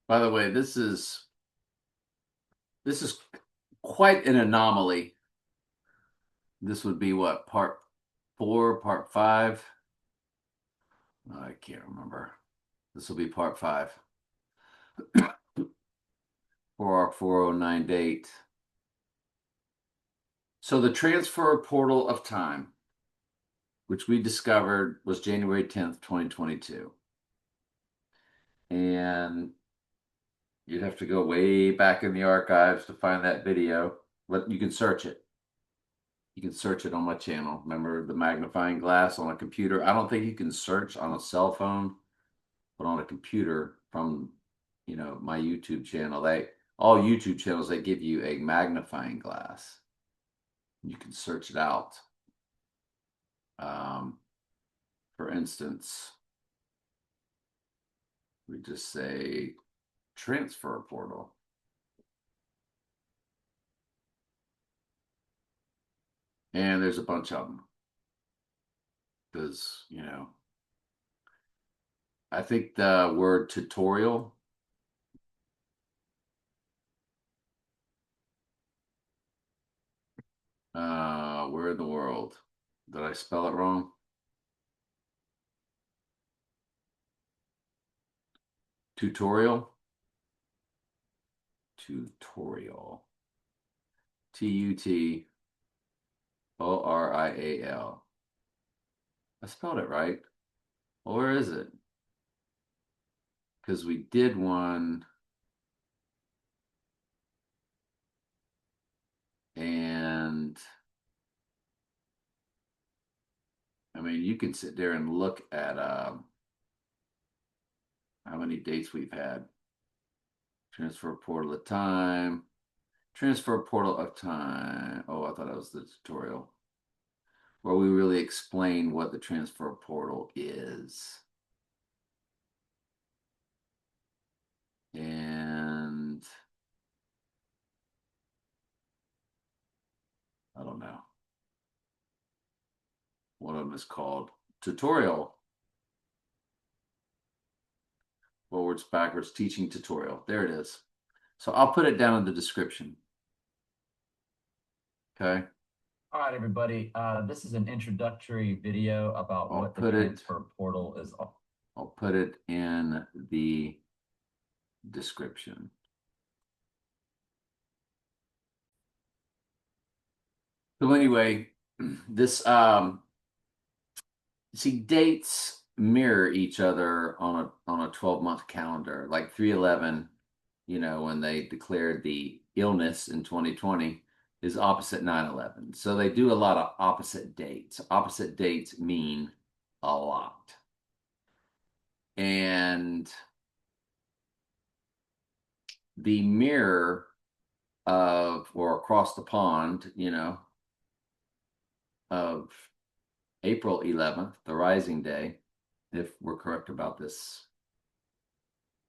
By the way, this is quite an anomaly. This would be what, part four, part five? I can't remember. This will be part five for our 409 date. So the transfer portal of time, which we discovered was January 10th, 2022. And you'd have to go way back in the archives to find that video, but you can search it. You can search it on my channel. Remember the magnifying glass on a computer? I don't think you can search on a cell phone, but on a computer from, my YouTube channel. All YouTube channels, they give you a magnifying glass. You can search it out. Um, for instance, we just say transfer portal. And there's a bunch of them. Because, I think the word tutorial, where in the world? Did I spell it wrong? Tutorial? Tutorial. Tutorial. I spelled it right. Well, where is it? Because we did one and I mean, you can sit there and look at how many dates we've had. Transfer portal of time. Transfer portal of time. Oh, I thought it was the tutorial where we really explain what the transfer portal is. And I don't know. One of them is called tutorial. Forwards, backwards, teaching tutorial. There it is. So I'll put it down in the description. Okay. All right, everybody. This is an introductory video about I'll what the put it transfer portal is. I'll put it in the description. So anyway, this see, dates mirror each other on a 12-month calendar. Like 311, when they declared the illness in 2020 is opposite 9/11. So they do a lot of opposite dates. Opposite dates mean a lot. And the mirror of or across the pond, of April 11th, the rising day, if we're correct about this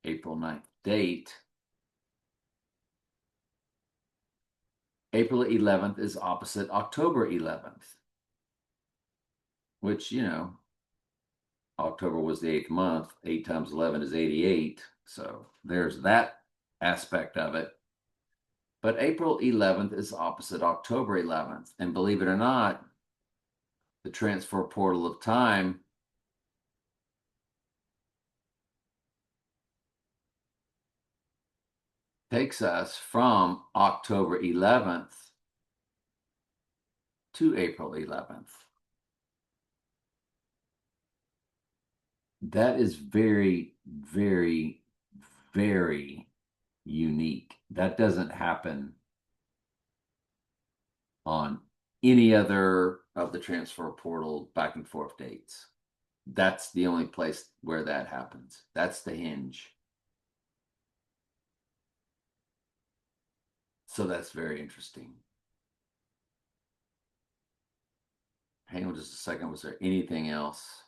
April 9th date, April 11th is opposite October 11th, which, October was the eighth month. 8 times 11 is 88. So there's that aspect of it. But April 11th is opposite October 11th. And believe it or not, the transfer portal of time takes us from October 11th to April 11th. That is very, very, very unique. That doesn't happen on any other of the transfer portal back and forth dates. That's the only place where that happens. That's the hinge. So that's very interesting. Hang on just a second. Was there anything else?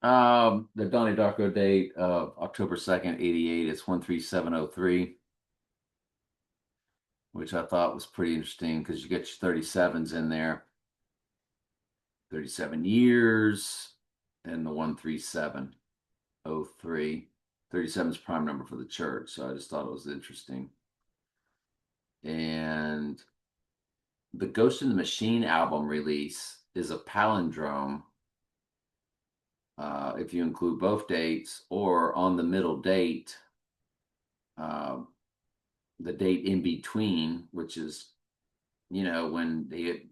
The Donnie Darko date of October 2nd, 88 is 13703, which I thought was pretty interesting because you get your 37s in there. 37 years. and the 13703. 37 is prime number for the church, so I just thought it was interesting. And the Ghost in the Machine album release is a palindrome if you include both dates, or on the middle date, uh, the date in between, which is, when they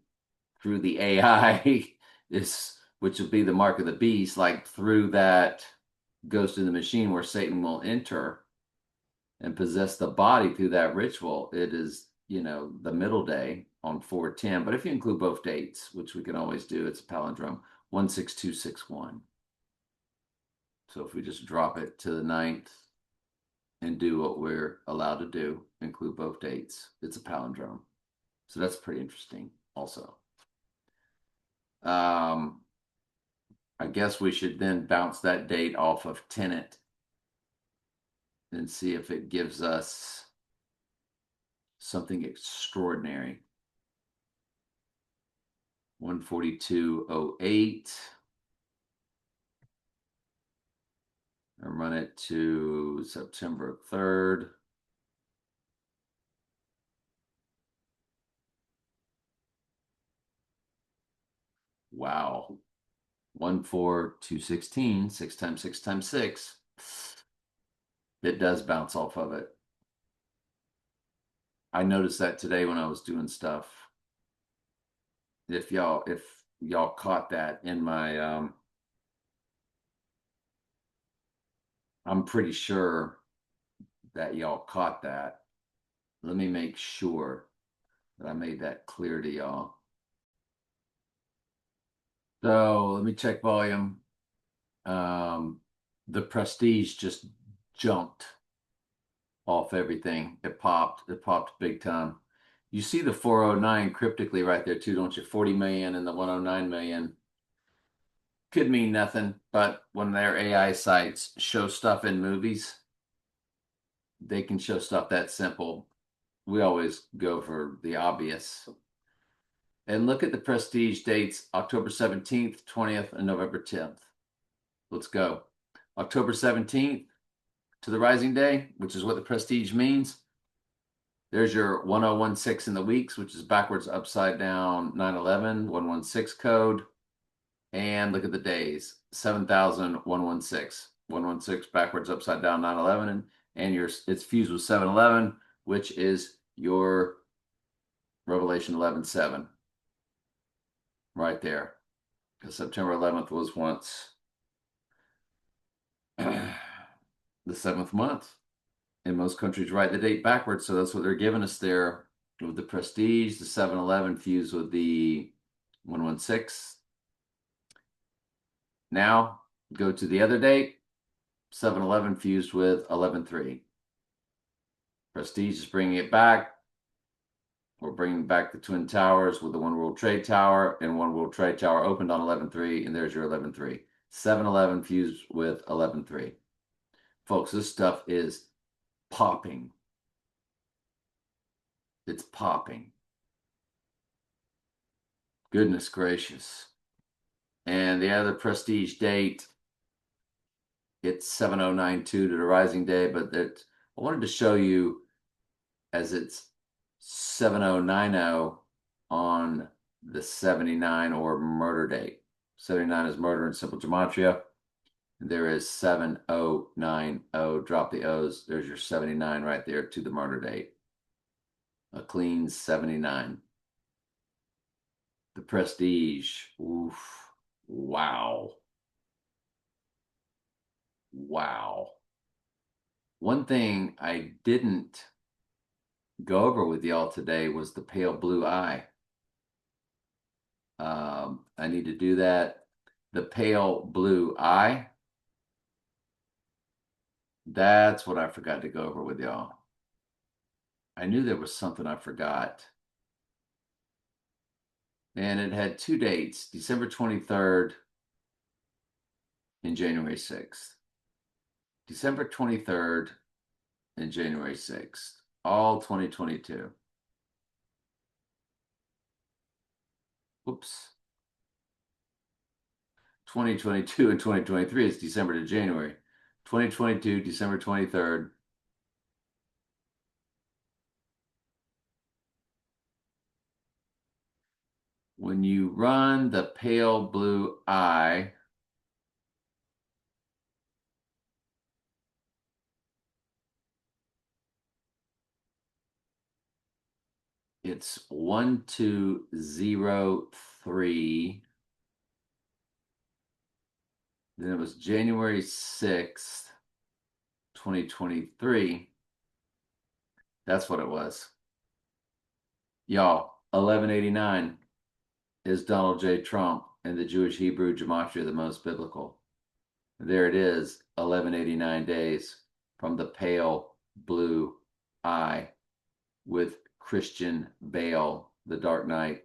through the AI is, which will be the mark of the beast, like through that Ghost in the Machine where Satan will enter and possess the body through that ritual. It is, the middle day on 410. But if you include both dates, which we can always do, it's a palindrome 16261. So if we just drop it to the ninth and do what we're allowed to do, include both dates, it's a palindrome. So that's pretty interesting also. I guess we should then bounce that date off of Tenet and see if it gives us something extraordinary. 14208. And run it to September 3rd. Wow. 14216, 6 times 6 times 6. It does bounce off of it. I noticed that today when I was doing stuff. If y'all caught that in my I'm pretty sure that y'all caught that. Let me make sure that I made that clear to y'all. So let me check volume. The Prestige just jumped off everything. It popped big time. You see the 409 cryptically right there too, don't you? 40 million and the 109 million could mean nothing, but when their AI sites show stuff in movies, they can show stuff that simple. We always go for the obvious. And look at the Prestige dates: October 17th, 20th, and November 10th. Let's go. October 17th to the Rising Day, which is what the Prestige means. There's your 1016 in the weeks, which is backwards, upside down, 911, 116 code. And look at the days: 7,116. 116 backwards, upside down, 911. And it's fused with 711, which is your Revelation 11:7 right there. Because September 11th was once the seventh month. And most countries write the date backwards, so that's what they're giving us there with the Prestige, the 711 fused with the 116. Now go to the other date, 711 fused with 11.3. Prestige is bringing it back. We're bringing back the Twin Towers with the One World Trade Tower, and One World Trade Tower opened on 11.3, and there's your 11.3. 711 fused with 11.3. Folks, this stuff is popping. It's popping. Goodness gracious. And the other Prestige date, it's 7092 to the Rising Day, but that I wanted to show you as it's 7090 on the 79 or murder date. 79 is murder in simple gematria. There is 7090. Drop the O's. There's your 79 right there to the murder date. A clean 79. The Prestige. Oof. Wow. Wow. One thing I didn't go over with y'all today was the pale blue eye. I need to do that. The pale blue eye. That's what I forgot to go over with y'all. I knew there was something I forgot. And it had two dates, December 23rd and January 6th. December 23rd and January 6th, all 2022. Whoops. 2022 and 2023, it's December to January. 2022, December 23rd. When you run the pale blue eye, it's 1203. Then it was January 6th, 2023. That's what it was. Y'all, 1189 is Donald J. Trump and the Jewish Hebrew gematria the most biblical. There it is, 1189 days from the pale blue eye with Christian Bale, the Dark Knight.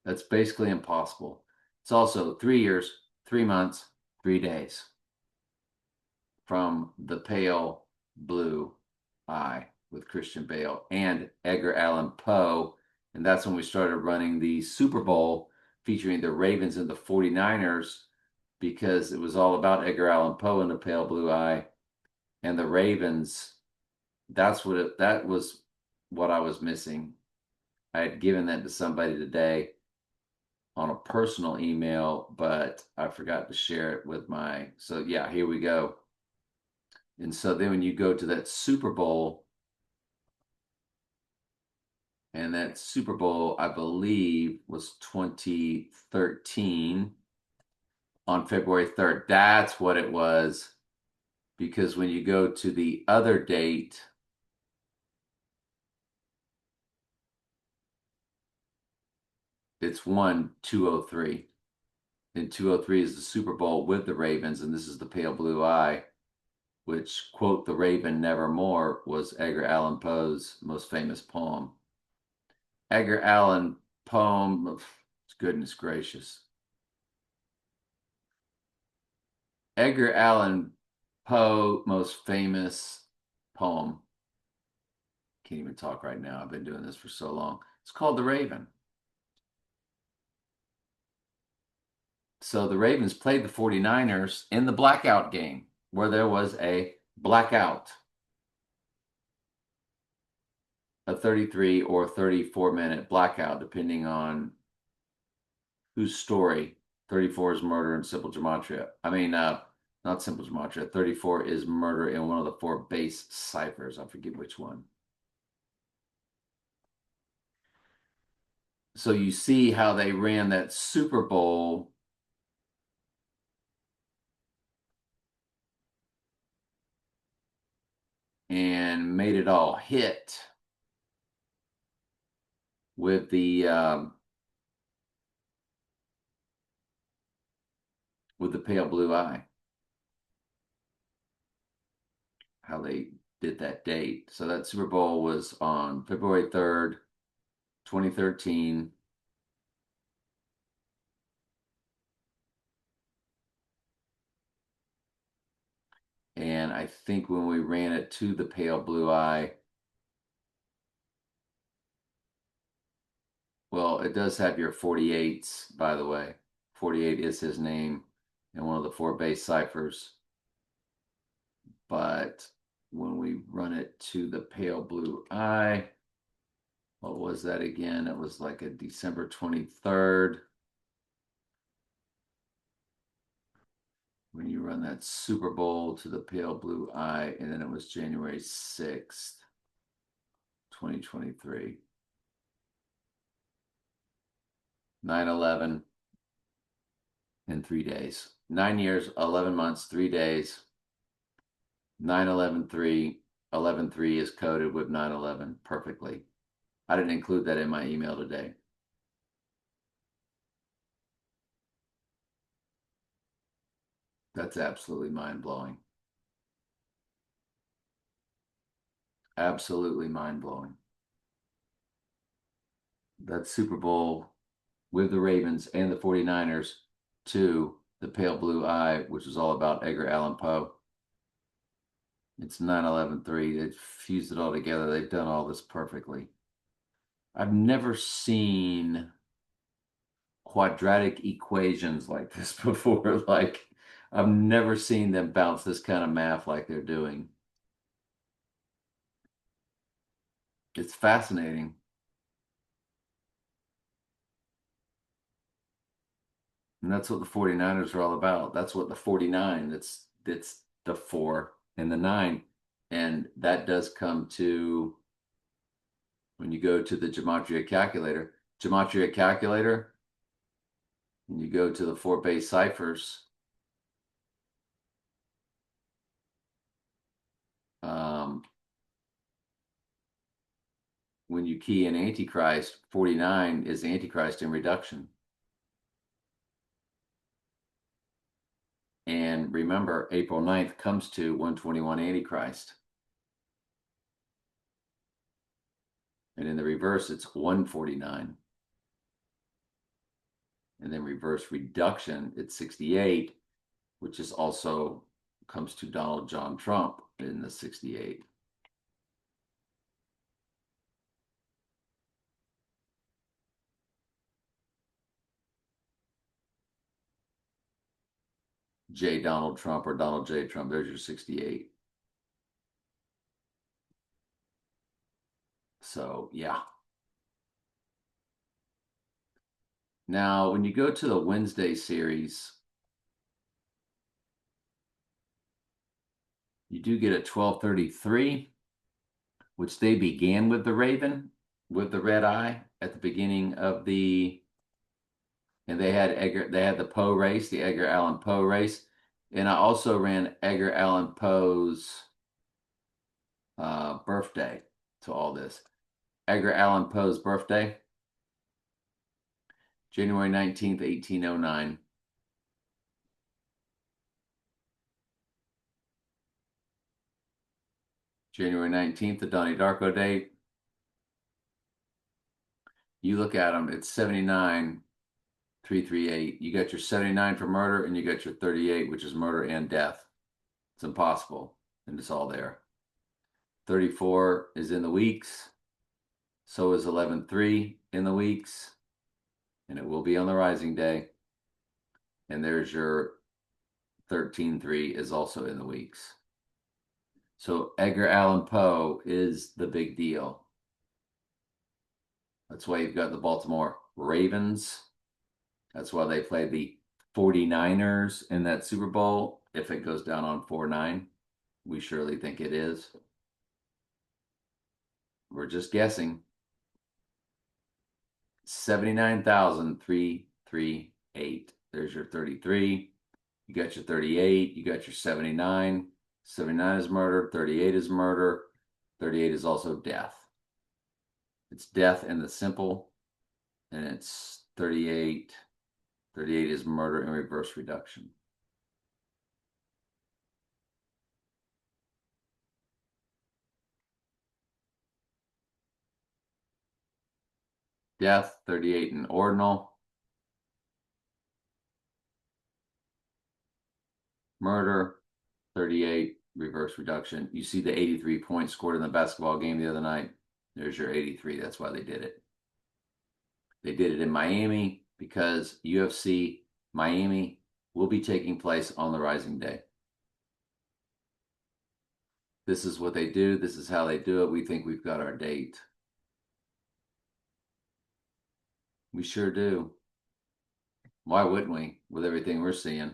That's basically impossible. It's also 3 years, 3 months, 3 days from the pale blue eye with Christian Bale and Edgar Allan Poe. And that's when we started running the Super Bowl featuring the Ravens and the 49ers because it was all about Edgar Allan Poe and the pale blue eye and the Ravens. That was what I was missing. I had given that to somebody today on a personal email, but I forgot to share it with so yeah, here we go. And so then when you go to that Super Bowl, and that Super Bowl, I believe, was 2013 on February 3rd. That's what it was. Because when you go to the other date, it's 1203. And 203 is the Super Bowl with the Ravens, and this is the Pale Blue Eye, which, quote, the Raven nevermore was Edgar Allan Poe's most famous poem. Edgar Allan poem, goodness gracious. Edgar Allan Poe most famous poem. Can't even talk right now. I've been doing this for so long. It's called The Raven. So the Ravens played the 49ers in the blackout game where there was a blackout, a 33 or 34-minute blackout, depending on whose story. 34 is murder in simple gematria. Not simple gematria. 34 is murder in one of the four base ciphers. I forget which one. So you see how they ran that Super Bowl and made it all hit with the pale blue eye. How they did that date. So that Super Bowl was on February 3rd, 2013. And I think when we ran it to the pale blue eye, well, it does have your 48s, by the way. 48 is his name in one of the four base ciphers. But when we run it to the pale blue eye, what was that again? It was like a December 23rd. When you run that Super Bowl to the pale blue eye, and then it was January 6th, 2023. 9/11 in 3 days. 9 years, 11 months, 3 days. 9/11/3. 11/3 is coded with 9/11 perfectly. I didn't include that in my email today. That's absolutely mind-blowing. Absolutely mind-blowing. That Super Bowl with the Ravens and the 49ers to the pale blue eye, which is all about Edgar Allan Poe. It's 9/11/3. They've fused it all together. They've done all this perfectly. I've never seen quadratic equations like this before. Like, I've never seen them bounce this kind of math like they're doing. It's fascinating. And that's what the 49ers are all about. That's what the 49, that's the 4 and the 9. And that does come to when you go to the gematria calculator. Gematria calculator, and you go to the 4 base ciphers. Um, when you key in Antichrist, 49 is Antichrist in reduction. And remember, April 9th comes to 121 Antichrist. And in the reverse, it's 149. And then reverse reduction, it's 68, which is also comes to Donald John Trump in the 68. J. Donald Trump or Donald J. Trump, there's your 68. So, yeah. Now, when you go to the Wednesday series, you do get a 1233, which they began with the Raven, with the red eye at the beginning of and they had the Poe race, the Edgar Allan Poe race. And I also ran Edgar Allan Poe's birthday to all this. Edgar Allan Poe's birthday, January 19th, 1809. January 19th, the Donnie Darko date. You look at them, it's 79,338. You got your 79 for murder, and you got your 38, which is murder and death. It's impossible, and it's all there. 34 is in the weeks. So is 11-3 in the weeks, and it will be on the rising day. And there's your 13-3 is also in the weeks. So Edgar Allan Poe is the big deal. That's why you've got the Baltimore Ravens. That's why they play the 49ers in that Super Bowl. If it goes down on 4-9, we surely think it is. We're just guessing. 79,338. There's your 33. You got your 38. You got your 79. 79 is murder. 38 is murder. 38 is also death. It's death in the simple, and it's 38. 38 is murder and reverse reduction. Death, 38 in ordinal. Murder, 38, reverse reduction. You see the 83 points scored in the basketball game the other night. There's your 83. That's why they did it. They did it in Miami because UFC Miami will be taking place on the rising day. This is what they do. This is how they do it. We think we've got our date. We sure do. Why wouldn't we with everything we're seeing?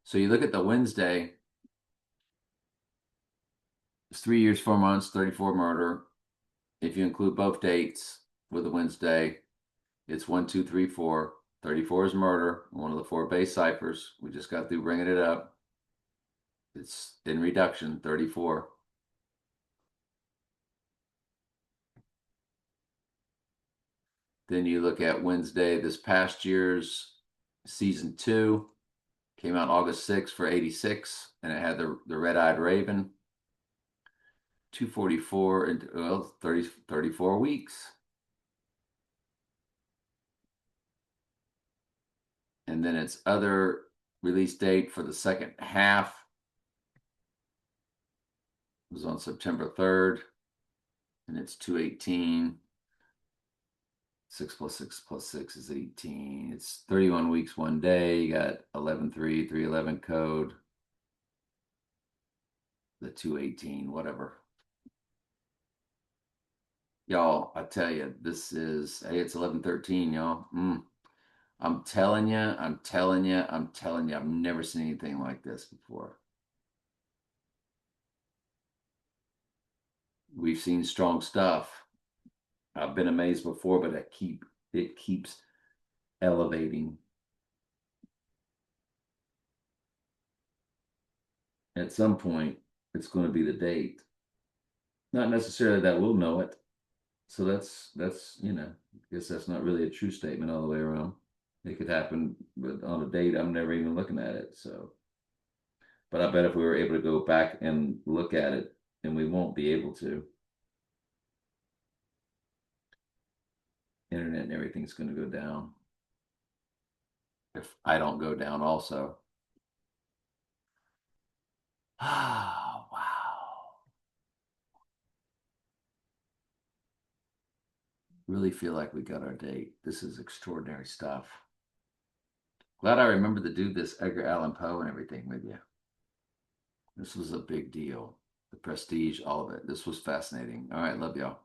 So you look at the Wednesday, it's 3 years, 4 months, 34 murder. If you include both dates with the Wednesday, it's 1, 2, 3, 4. 34 is murder, one of the 4 base ciphers. We just got through bringing it up. It's in reduction, 34. Then you look at Wednesday, this past year's season 2 came out August 6th for 86, and it had the red-eyed raven. 244 and 34 weeks. And then its other release date for the second half was on September 3rd, and it's 218. 6 plus 6 plus 6 is 18. It's 31 weeks, 1 day. You got 11/3, 311 code, the 218, whatever. Y'all, I tell you, this is, hey, it's 11/13, y'all. I'm telling you, I'm telling you, I'm telling you, I've never seen anything like this before. We've seen strong stuff. I've been amazed before, but it keeps elevating. At some point, it's going to be the date. Not necessarily that we'll know it. So I guess that's not really a true statement all the way around. It could happen, but on a date, I'm never even looking at it. So, but I bet if we were able to go back and look at it, and we won't be able to, internet and everything's going to go down if I don't go down also. Ah, wow. Really feel like we got our date. This is extraordinary stuff. Glad I remember to do this Edgar Allan Poe and everything with you. This was a big deal. The prestige, all of it. This was fascinating. All right, love y'all.